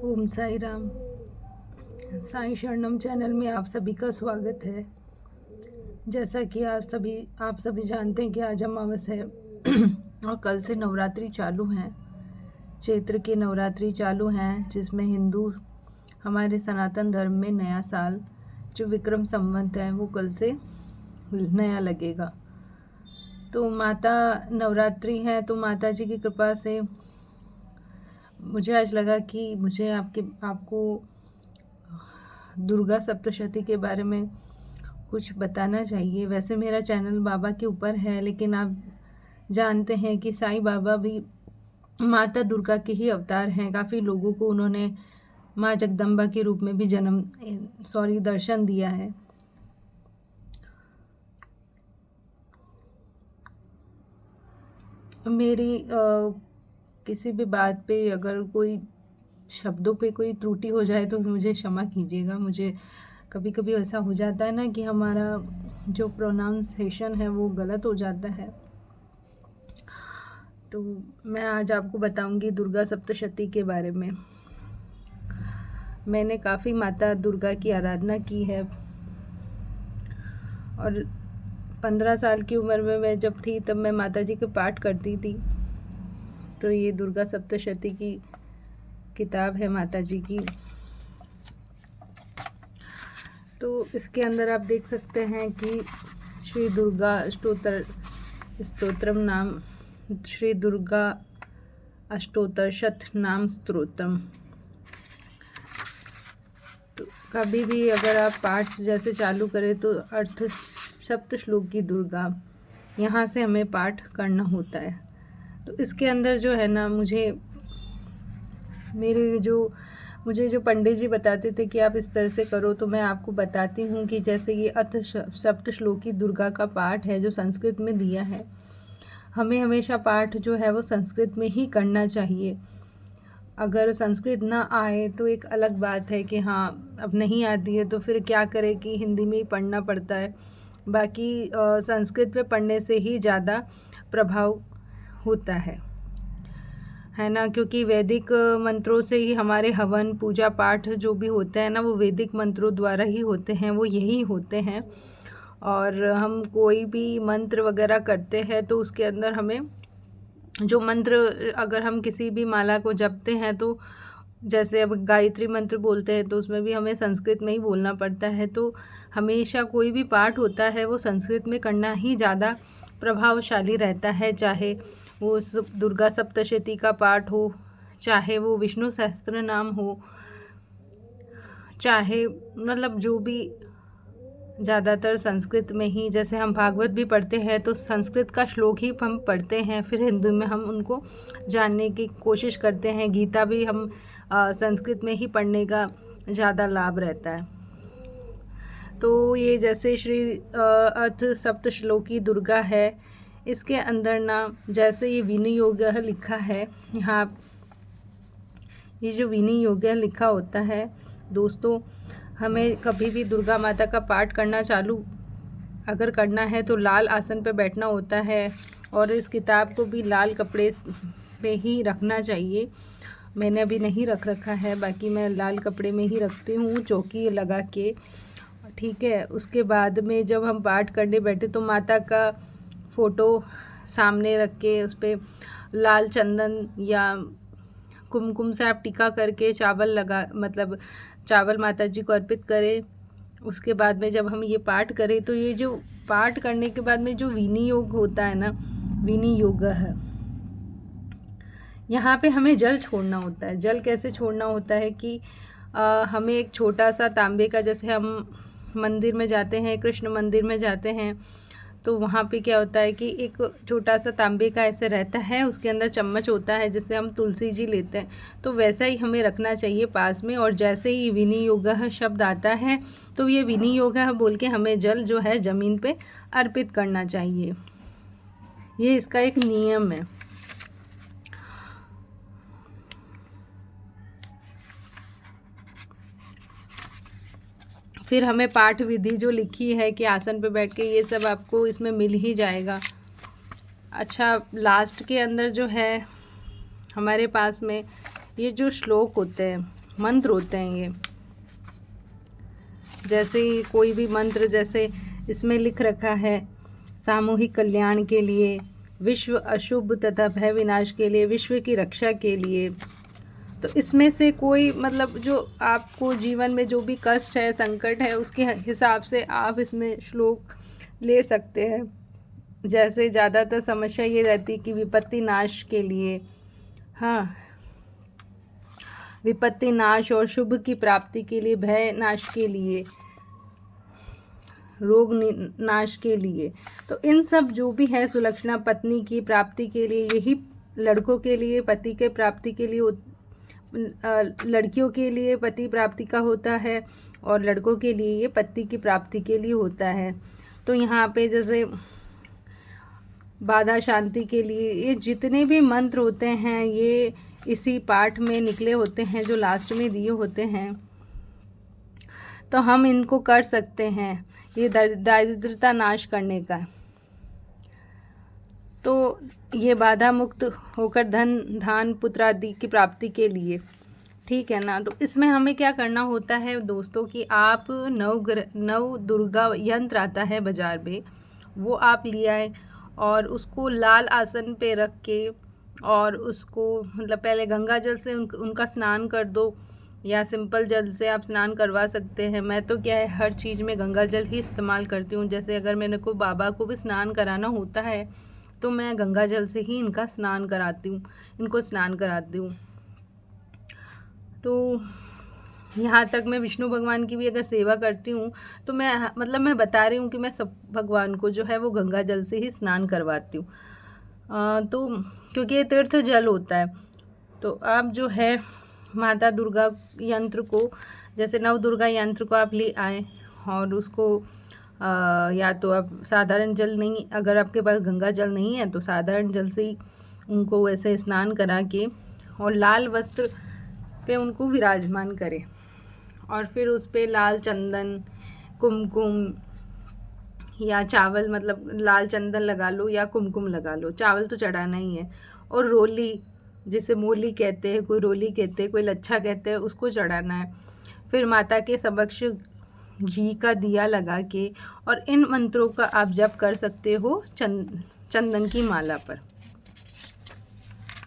ओम साई राम। साई शरणम चैनल में आप सभी का स्वागत है। जैसा कि आप सभी जानते हैं कि आज अमावस है और कल से नवरात्रि चालू हैं। चैत्र के नवरात्रि चालू हैं, जिसमें हिंदू हमारे सनातन धर्म में नया साल जो विक्रम संवत है वो कल से नया लगेगा। तो माता नवरात्रि है, तो माता जी की कृपा से मुझे आज लगा कि मुझे आपको दुर्गा सप्तशती के बारे में कुछ बताना चाहिए। वैसे मेरा चैनल बाबा के ऊपर है, लेकिन आप जानते हैं कि साईं बाबा भी माता दुर्गा के ही अवतार हैं। काफ़ी लोगों को उन्होंने माँ जगदम्बा के रूप में भी दर्शन दिया है। मेरी किसी भी बात पे अगर कोई शब्दों पे कोई त्रुटि हो जाए तो मुझे क्षमा कीजिएगा। मुझे कभी कभी ऐसा हो जाता है ना कि हमारा जो प्रोनाउंसिएशन है वो गलत हो जाता है। तो मैं आज आपको बताऊंगी दुर्गा सप्तशती के बारे में। मैंने काफ़ी माता दुर्गा की आराधना की है और 15 साल की उम्र में मैं जब थी तब मैं माता जी के पाठ करती थी। तो ये दुर्गा सप्तशती की किताब है माता जी की। तो इसके अंदर आप देख सकते हैं कि श्री दुर्गा स्तोत्रम नाम, श्री दुर्गा अष्टोत्तर शत नाम स्तोत्रम। तो कभी भी अगर आप पाठ जैसे चालू करें तो अर्थ सप्त श्लोक की दुर्गा, यहाँ से हमें पाठ करना होता है। तो इसके अंदर जो है ना, मुझे जो पंडित जी बताते थे कि आप इस तरह से करो, तो मैं आपको बताती हूँ कि जैसे ये अथ सप्त श्लोकी दुर्गा का पाठ है जो संस्कृत में दिया है। हमें हमेशा पाठ जो है वो संस्कृत में ही करना चाहिए। अगर संस्कृत ना आए तो एक अलग बात है कि हाँ अब नहीं आती है तो फिर क्या करें कि हिंदी में ही पढ़ना पड़ता है। बाकी संस्कृत में पढ़ने से ही ज़्यादा प्रभाव होता है ना, क्योंकि वैदिक मंत्रों से ही हमारे हवन पूजा पाठ जो भी होते हैं ना, वो वैदिक मंत्रों द्वारा ही होते हैं, वो यही होते हैं। और हम कोई भी मंत्र वगैरह करते हैं तो उसके अंदर हमें जो मंत्र, अगर हम किसी भी माला को जपते हैं तो जैसे अब गायत्री मंत्र बोलते हैं तो उसमें भी हमें संस्कृत में ही बोलना पड़ता है। तो हमेशा कोई भी पाठ होता है वो संस्कृत में करना ही ज़्यादा प्रभावशाली रहता है। चाहे वो दुर्गा सप्तशती का पाठ हो, चाहे वो विष्णु सहस्त्र नाम हो, चाहे मतलब जो भी, ज़्यादातर संस्कृत में ही। जैसे हम भागवत भी पढ़ते हैं तो संस्कृत का श्लोक ही हम पढ़ते हैं, फिर हिंदी में हम उनको जानने की कोशिश करते हैं। गीता भी हम संस्कृत में ही पढ़ने का ज़्यादा लाभ रहता है। तो ये जैसे श्री अथ सप्त श्लोकी दुर्गा है, इसके अंदर ना जैसे ये विनियोग लिखा है, यहाँ ये जो विनियोग लिखा होता है दोस्तों, हमें कभी भी दुर्गा माता का पाठ करना चालू अगर करना है तो लाल आसन पर बैठना होता है और इस किताब को भी लाल कपड़े पे ही रखना चाहिए। मैंने अभी नहीं रख रखा है, बाकी मैं लाल कपड़े में ही रखती हूँ, चौकी लगा के, ठीक है। उसके बाद में जब हम पाठ करने बैठे तो माता का फ़ोटो सामने रख के उस पर लाल चंदन या कुमकुम से आप टीका करके चावल माता जी को अर्पित करें। उसके बाद में जब हम ये पाठ करें तो ये जो पाठ करने के बाद में जो विनियोग होता है ना, विनियोग है, यहाँ पे हमें जल छोड़ना होता है। जल कैसे छोड़ना होता है कि हमें एक छोटा सा तांबे का, जैसे हम मंदिर में जाते हैं, कृष्ण मंदिर में जाते हैं, तो वहाँ पे क्या होता है कि एक छोटा सा तांबे का ऐसे रहता है, उसके अंदर चम्मच होता है जिससे हम तुलसी जी लेते हैं, तो वैसा ही हमें रखना चाहिए पास में। और जैसे ही विनियोगः शब्द आता है तो ये विनियोगः बोल के हमें जल जो है ज़मीन पे अर्पित करना चाहिए। ये इसका एक नियम है। फिर हमें पाठ विधि जो लिखी है कि आसन पे बैठ के, ये सब आपको इसमें मिल ही जाएगा। अच्छा, लास्ट के अंदर जो है हमारे पास में ये जो श्लोक होते हैं, मंत्र होते हैं ये। जैसे कोई भी मंत्र, जैसे इसमें लिख रखा है सामूहिक कल्याण के लिए, विश्व अशुभ तथा भय विनाश के लिए, विश्व की रक्षा के लिए। तो इसमें से कोई मतलब जो आपको जीवन में जो भी कष्ट है, संकट है, उसके हिसाब से आप इसमें श्लोक ले सकते हैं। जैसे ज़्यादातर समस्या ये रहती है कि विपत्ति नाश के लिए, हाँ, विपत्ति नाश और शुभ की प्राप्ति के लिए, भय नाश के लिए, रोग नाश के लिए। तो इन सब जो भी है सुलक्षणा पत्नी की प्राप्ति के लिए, यही लड़कों के लिए पति के प्राप्ति के लिए, लड़कियों के लिए पति प्राप्ति का होता है, और लड़कों के लिए ये पति की प्राप्ति के लिए होता है। तो यहाँ पे जैसे बाधा शांति के लिए ये जितने भी मंत्र होते हैं ये इसी पाठ में निकले होते हैं, जो लास्ट में दिए होते हैं। तो हम इनको कर सकते हैं, ये दारिद्रता नाश करने का। तो ये बाधा मुक्त होकर धन धान पुत्र आदि की प्राप्ति के लिए, ठीक है ना। तो इसमें हमें क्या करना होता है दोस्तों कि आप नव दुर्गा यंत्र आता है बाज़ार में, वो आप ले आए और उसको लाल आसन पे रख के, और उसको मतलब पहले गंगा जल से उनका स्नान कर दो, या सिंपल जल से आप स्नान करवा सकते हैं। मैं तो क्या है हर चीज़ में गंगा जल ही इस्तेमाल करती हूँ। जैसे अगर मेरे को बाबा को भी स्नान कराना होता है तो मैं गंगा जल से ही इनको स्नान कराती हूँ। तो यहाँ तक मैं विष्णु भगवान की भी अगर सेवा करती हूँ तो मैं बता रही हूँ कि मैं सब भगवान को जो है वो गंगा जल से ही स्नान करवाती हूँ। तो क्योंकि ये तीर्थ जल होता है। तो आप जो है माता दुर्गा यंत्र को, जैसे नव दुर्गा यंत्र को आप ले आए और उसको या तो आप साधारण जल नहीं, अगर आपके पास गंगा जल नहीं है तो साधारण जल से ही उनको वैसे स्नान करा के और लाल वस्त्र पे उनको विराजमान करें, और फिर उस पे लाल चंदन, कुमकुम या चावल, मतलब लाल चंदन लगा लो या कुमकुम लगा लो, चावल तो चढ़ाना ही है, और रोली, जिसे मोली कहते हैं, कोई रोली कहते हैं, कोई लच्छा कहते हैं, उसको चढ़ाना है। फिर माता के समक्ष घी का दिया लगा के, और इन मंत्रों का आप जप कर सकते हो चंदन की माला पर।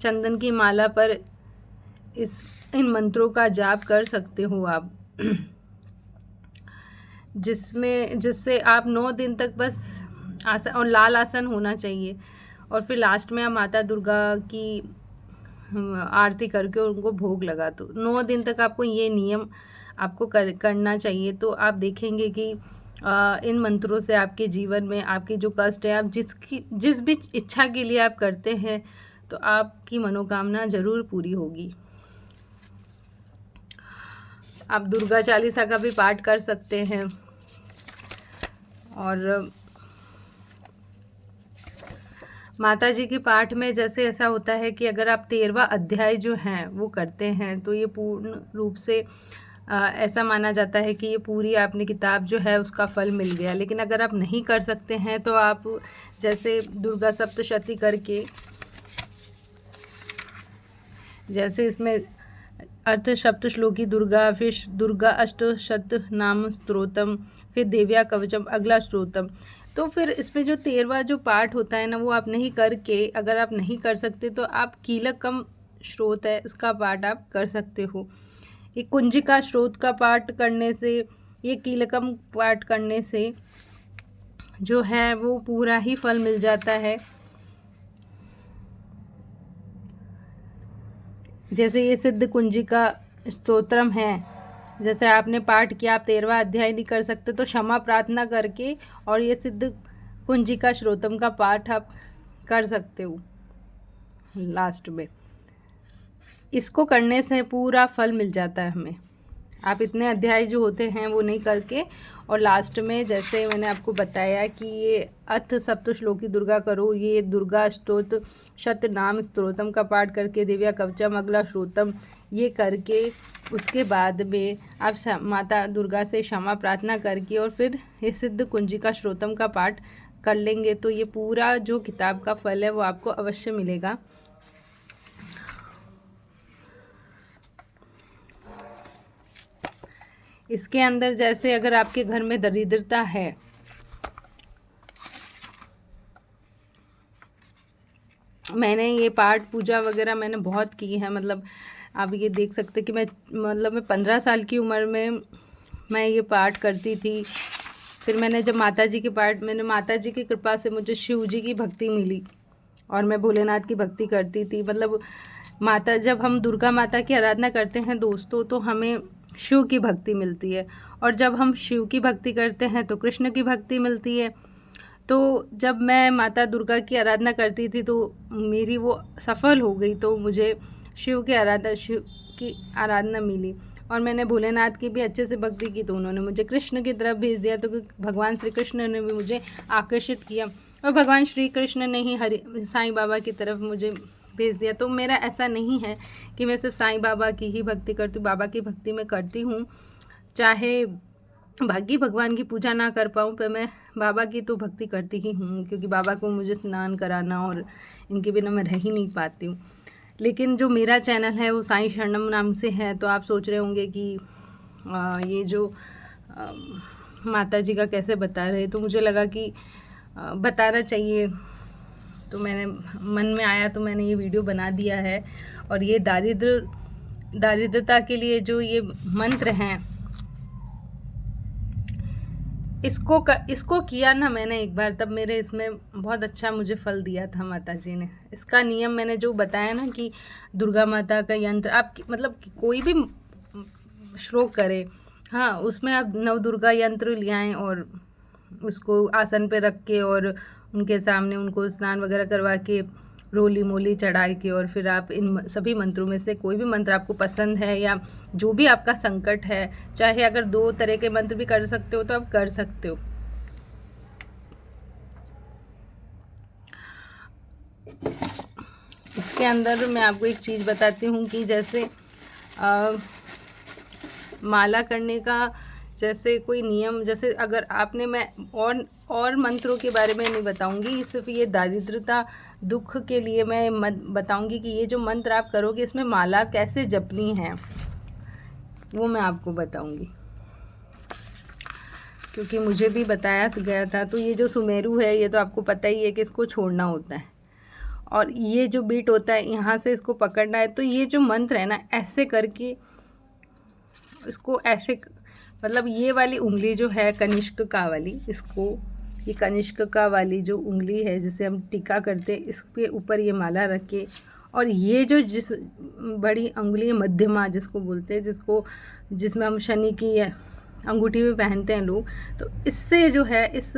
चंदन की माला पर इन मंत्रों का जाप कर सकते हो आप, जिससे आप 9 दिन तक बस आसन, और लाल आसन होना चाहिए, और फिर लास्ट में आप माता दुर्गा की आरती करके उनको भोग लगा दो। 9 दिन तक आपको ये नियम आपको करना चाहिए। तो आप देखेंगे कि इन मंत्रों से आपके जीवन में आपके जो कष्ट है, आप जिस भी इच्छा के लिए आप करते हैं तो आपकी मनोकामना ज़रूर पूरी होगी। आप दुर्गा चालीसा का भी पाठ कर सकते हैं। और माता जी के पाठ में जैसे ऐसा होता है कि अगर आप 13वां अध्याय जो हैं वो करते हैं तो ये पूर्ण रूप से ऐसा माना जाता है कि ये पूरी आपने किताब जो है उसका फल मिल गया। लेकिन अगर आप नहीं कर सकते हैं तो आप जैसे दुर्गा सप्तशती करके, जैसे इसमें अर्थ सप्त श्लोकी दुर्गा, फिर दुर्गा अष्टशत नाम स्तोत्रम, फिर देव्या कवचम अगला स्तोत्रम। तो फिर इसमें जो 13वां जो पाठ होता है ना, वो आप नहीं करके, अगर आप नहीं कर सकते तो आप कीलकम स्रोत है उसका पाठ आप कर सकते हो। ये कुंजिका स्रोत का पाठ करने से, ये कीलकम पाठ करने से जो है वो पूरा ही फल मिल जाता है। जैसे ये सिद्ध कुंजिका स्तोत्रम है, जैसे आपने पाठ किया, आप 13वां अध्याय नहीं कर सकते तो क्षमा प्रार्थना करके और ये सिद्ध कुंजिका श्रोतम का पाठ आप कर सकते हो लास्ट में। इसको करने से पूरा फल मिल जाता है हमें। आप इतने अध्याय जो होते हैं वो नहीं करके, और लास्ट में जैसे मैंने आपको बताया कि ये अथ सप्त श्लोकी दुर्गा करो, ये दुर्गा स्तोत्र शत नाम स्तोत्रम का पाठ करके, दिव्या कवचम अगला श्रोतम ये करके, उसके बाद में आप माता दुर्गा से क्षमा प्रार्थना करके और फिर ये सिद्ध कुंजिका श्रोतम का पाठ कर लेंगे तो ये पूरा जो किताब का फल है वो आपको अवश्य मिलेगा। इसके अंदर जैसे अगर आपके घर में दरिद्रता है, मैंने ये पाठ पूजा वगैरह मैंने बहुत की है। मतलब आप ये देख सकते कि मैं 15 साल की उम्र में मैं ये पाठ करती थी। फिर मैंने जब मैंने माता जी की कृपा से मुझे शिव जी की भक्ति मिली और मैं भोलेनाथ की भक्ति करती थी। मतलब जब हम दुर्गा माता की आराधना करते हैं दोस्तों, तो हमें शिव की भक्ति मिलती है, और जब हम शिव की भक्ति करते हैं तो कृष्ण की भक्ति मिलती है। तो जब मैं माता दुर्गा की आराधना करती थी तो मेरी वो सफल हो गई, तो मुझे शिव की आराधना मिली। और मैंने भोलेनाथ की भी अच्छे से भक्ति की तो उन्होंने मुझे कृष्ण की तरफ भेज दिया, तो भगवान श्री कृष्ण ने भी मुझे आकर्षित किया और भगवान श्री कृष्ण ने ही साईं बाबा की तरफ मुझे भेज दिया। तो मेरा ऐसा नहीं है कि मैं सिर्फ साईं बाबा की ही भक्ति करती हूँ, बाबा की भक्ति मैं करती हूँ। चाहे बाकी भगवान की पूजा ना कर पाऊँ, पर मैं बाबा की तो भक्ति करती ही हूँ, क्योंकि बाबा को मुझे स्नान कराना और इनके बिना मैं रह ही नहीं पाती हूँ। लेकिन जो मेरा चैनल है वो साईं शरणम नाम से है, तो आप सोच रहे होंगे कि ये जो माता जी का कैसे बता रहे, तो मुझे लगा कि बताना चाहिए, तो मैंने मन में आया तो मैंने ये वीडियो बना दिया है। और ये दारिद्रता के लिए जो ये मंत्र हैं, इसको किया ना मैंने एक बार, तब मेरे इसमें बहुत अच्छा मुझे फल दिया था माता जी ने। इसका नियम मैंने जो बताया ना कि दुर्गा माता का यंत्र आप मतलब कोई भी श्लोक करें, हाँ, उसमें आप नवदुर्गा यंत्र ले आएँ और उसको आसन पे रख के और उनके सामने उनको स्नान वगैरह करवा के रोली मोली चढ़ा के, और फिर आप इन सभी मंत्रों में से कोई भी मंत्र आपको पसंद है या जो भी आपका संकट है, चाहे अगर 2 तरह के मंत्र भी कर सकते हो तो आप कर सकते हो। इसके अंदर मैं आपको एक चीज़ बताती हूँ कि जैसे माला करने का जैसे कोई नियम, जैसे अगर आपने मैं और मंत्रों के बारे में नहीं बताऊंगी, सिर्फ ये दारिद्रता दुख के लिए मैं बताऊंगी कि ये जो मंत्र आप करोगे इसमें माला कैसे जपनी है, वो मैं आपको बताऊंगी, क्योंकि मुझे भी बताया गया था। तो ये जो सुमेरु है, ये तो आपको पता ही है कि इसको छोड़ना होता है, और ये जो बीट होता है यहाँ से इसको पकड़ना है। तो ये जो मंत्र है ना, ऐसे करके इसको ऐसे, मतलब ये वाली उंगली जो है कनिष्का वाली, ये कनिष्का वाली जो उंगली है जिसे हम टीका करते हैं, इसके ऊपर ये माला रख के, और ये जो जिस बड़ी उंगली मध्यमा जिसको बोलते हैं, जिसमें हम शनि की अंगूठी भी पहनते हैं लोग, तो इससे जो है इस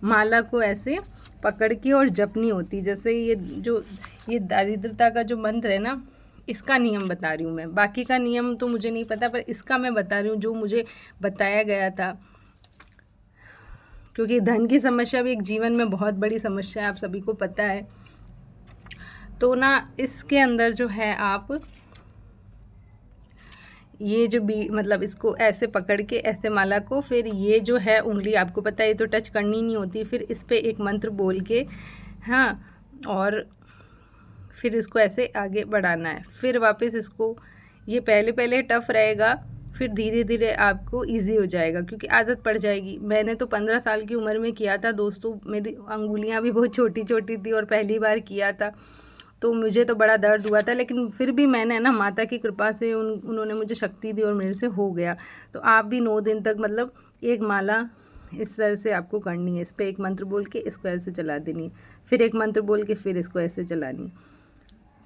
माला को ऐसे पकड़ के और जपनी होती। जैसे ये दारिद्रता का जो मंत्र है ना, इसका नियम बता रही हूँ मैं, बाकी का नियम तो मुझे नहीं पता, पर इसका मैं बता रही हूँ जो मुझे बताया गया था। क्योंकि धन की समस्या भी एक जीवन में बहुत बड़ी समस्या है, आप सभी को पता है। तो ना इसके अंदर जो है आप ये जो मतलब इसको ऐसे पकड़ के ऐसे माला को, फिर ये जो है उंगली आपको पता है ये तो टच करनी नहीं होती, फिर इस पर एक मंत्र बोल के, हाँ, और फिर इसको ऐसे आगे बढ़ाना है। फिर वापस इसको, ये पहले टफ़ रहेगा, फिर धीरे धीरे आपको इजी हो जाएगा, क्योंकि आदत पड़ जाएगी। मैंने तो 15 साल की उम्र में किया था दोस्तों, मेरी अंगुलियां भी बहुत छोटी छोटी थी और पहली बार किया था, तो मुझे तो बड़ा दर्द हुआ था, लेकिन फिर भी मैंने ना माता की कृपा से उन्होंने मुझे शक्ति दी और मेरे से हो गया। तो आप भी 9 दिन तक मतलब एक माला इस तरह से आपको करनी है, इस पर एक मंत्र बोल के इसको ऐसे चला देनी, फिर एक मंत्र बोल के फिर इसको ऐसे चलानी,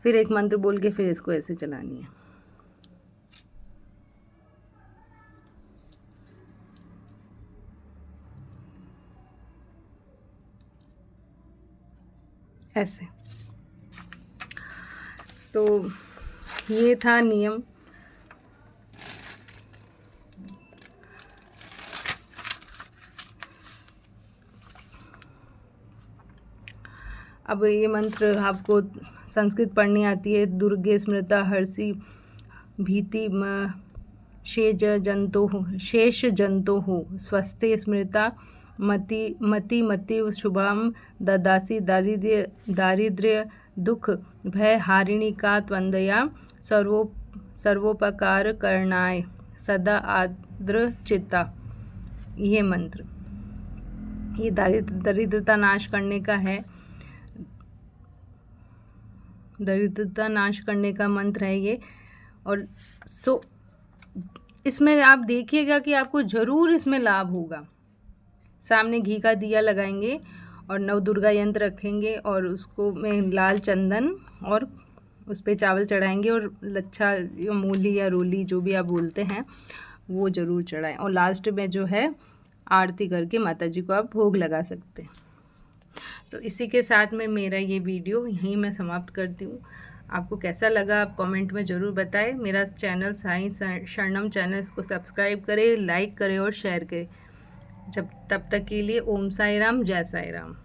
फिर एक मंत्र बोल के फिर इसको ऐसे चलानी है। ऐसे। तो ये था नियम। अब ये मंत्र आपको संस्कृत पढ़नी आती है। दुर्गे स्मृता हर्षि भीति शेष जंतो हो स्वस्थे स्मृता मति शुभाम ददासी दारिद्र्य दुख भय हारिणी का त्वंदया सर्वोपकार करणाय सदा चित्ता, ये मंत्र, ये दरिद्रता नाश करने का है, दरिद्रता नाश करने का मंत्र है ये। और इसमें आप देखिएगा कि आपको ज़रूर इसमें लाभ होगा। सामने घी का दिया लगाएंगे और नवदुर्गा यंत्र रखेंगे और उसको में लाल चंदन और उस पर चावल चढ़ाएंगे और लच्छा या मूली या रोली जो भी आप बोलते हैं वो ज़रूर चढ़ाएं। और लास्ट में जो है आरती करके माता जी को आप भोग लगा सकते हैं। तो इसी के साथ में मेरा ये वीडियो यहीं मैं समाप्त करती हूँ। आपको कैसा लगा आप कमेंट में ज़रूर बताएं। मेरा चैनल साईं शरणम चैनल को सब्सक्राइब करें, लाइक करें और शेयर करें। तब तक के लिए ओम साई राम, जय साई राम।